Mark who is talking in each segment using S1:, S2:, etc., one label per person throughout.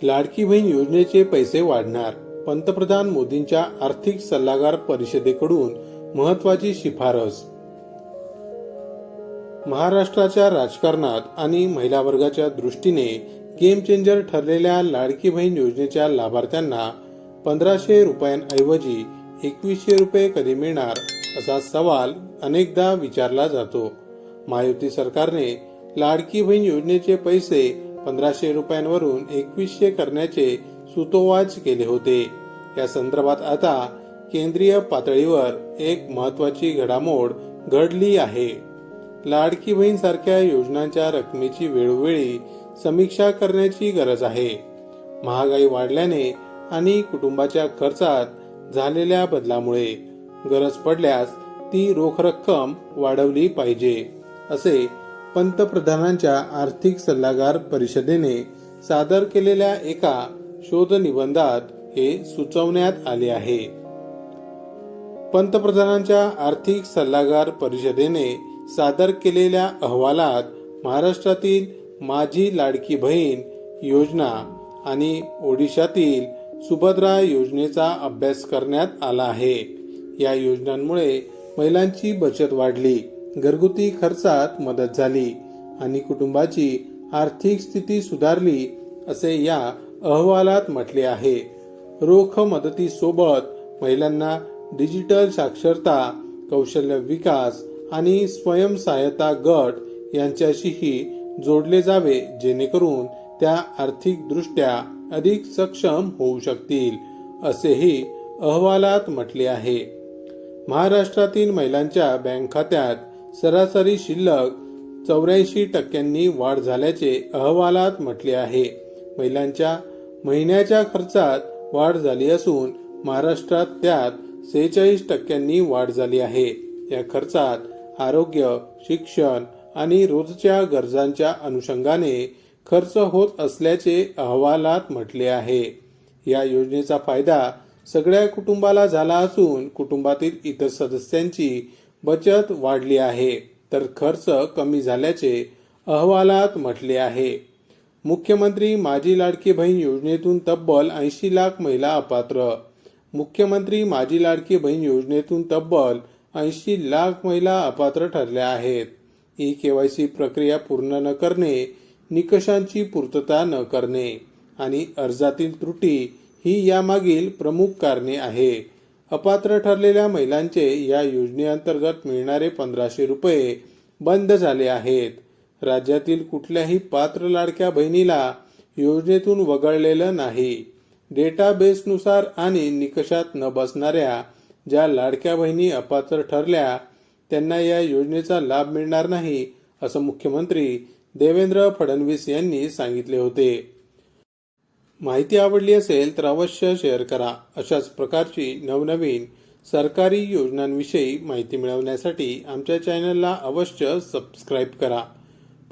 S1: लाडकी बहीण योजनेचे पैसे वाढणार. पंतप्रधान मोदींच्या आर्थिक सल्लागार परिषदेकडून महत्वाची शिफारस. महाराष्ट्राच्या राजकारणात आणि महिला वर्गाच्या दृष्टीने गेम चेंजर ठरलेल्या लाडकी बहीण योजनेच्या लाभार्थ्यांना 1500 रुपयांऐवजी 2100 रुपये कधी मिळणार असा सवाल अनेकदा विचारला जातो. महायुती सरकारने लाडकी बहीण योजनेचे पैसे 1500 रुपयांवरून 2100 करण्याचे सूतोवाच केले होते. या संदर्भात आता केंद्रीय पातळीवर एक महत्वाची घडामोड घडली आहे. लाडकी बहीण सारख्या योजनांच्या रकमेची वेळोवेळी समीक्षा करण्याची गरज आहे. महागाई वाढल्याने आणि कुटुंबाच्या खर्चात झालेल्या बदलामुळे गरज पडल्यास ती रोख रक्कम वाढवली पाहिजे, असे पंतप्रधानांच्या आर्थिक सल्लागार परिषदेने सादर केलेल्या एका शोध निबंधात हे सुचवण्यात आले आहे. पंतप्रधानांच्या आर्थिक सल्लागार परिषदेने सादर केलेल्या अहवालात महाराष्ट्रातील माझी लाडकी बहीण योजना आणि ओडिशातील सुभद्रा योजनेचा अभ्यास करण्यात आला आहे. या योजनांमुळे महिलांची बचत वाढली, घरगुती खर्चात मदत झाली आणि कुटुंबाची आर्थिक स्थिती सुधारली, असे या अहवालात म्हटले आहे. रोख मदतीसोबत महिलांना डिजिटल साक्षरता, कौशल्य विकास आणि स्वयंसहायता गट यांच्याशीही जोडले जावे, जेणेकरून त्या आर्थिकदृष्ट्या अधिक सक्षम होऊ शकतील, असेही अहवालात म्हटले आहे. महाराष्ट्रातील महिलांच्या बँक खात्यात सरासरी शिल्लक 84% वाढ झाल्याचे अहवालात म्हटले आहे. महिलांच्या महिन्याच्या खर्चात वाढ झाली असून महाराष्ट्रात त्यात 46% वाढ झाली आहे. या खर्चात आरोग्य, शिक्षण आणि रोजच्या गरजांच्या अनुषंगाने खर्च होत असल्याचे अहवालात म्हटले आहे. या योजनेचा फायदा सगळ्या कुटुंबाला झाला असून कुटुंबातील इतर सदस्यांची बचत वाढली आहे, तर खर्च कमी झाल्याचे अहवालात म्हटले आहे. मुख्यमंत्री माझी लाडकी बहीण योजनेतून तब्बल 80 लाख महिला अपात्र. मुख्यमंत्री माझी लाडकी बहीण योजनेतून तब्बल 80 लाख महिला अपात्र ठरल्या आहेत. ई-केवायसी प्रक्रिया पूर्ण न करणे, निकषांची पूर्तता न करणे आणि अर्जातील त्रुटी ही यामागील प्रमुख कारणे आहे. अपात्र ठरलेल्या महिलांचे या योजनेअंतर्गत मिळणारे 1500 रुपये बंद झाले आहेत. राज्यातील कुठल्याही पात्र लाडक्या बहिणीला योजनेतून वगळलेलं नाही. डेटाबेसनुसार आणि निकषात न बसणाऱ्या ज्या लाडक्या बहिणी अपात्र ठरल्या त्यांना या योजनेचा लाभ मिळणार नाही, असं मुख्यमंत्री देवेंद्र फडणवीस यांनी सांगितले होते. माहिती आवडली असेल तर अवश्य शेअर करा. अशाच प्रकारची नवनवीन सरकारी योजनांविषयी माहिती मिळवण्यासाठी आमच्या चॅनलला अवश्य सबस्क्राईब करा.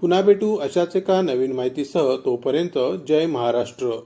S1: पुन्हा भेटू अशाच एका नवीन माहितीसह. तोपर्यंत जय महाराष्ट्र.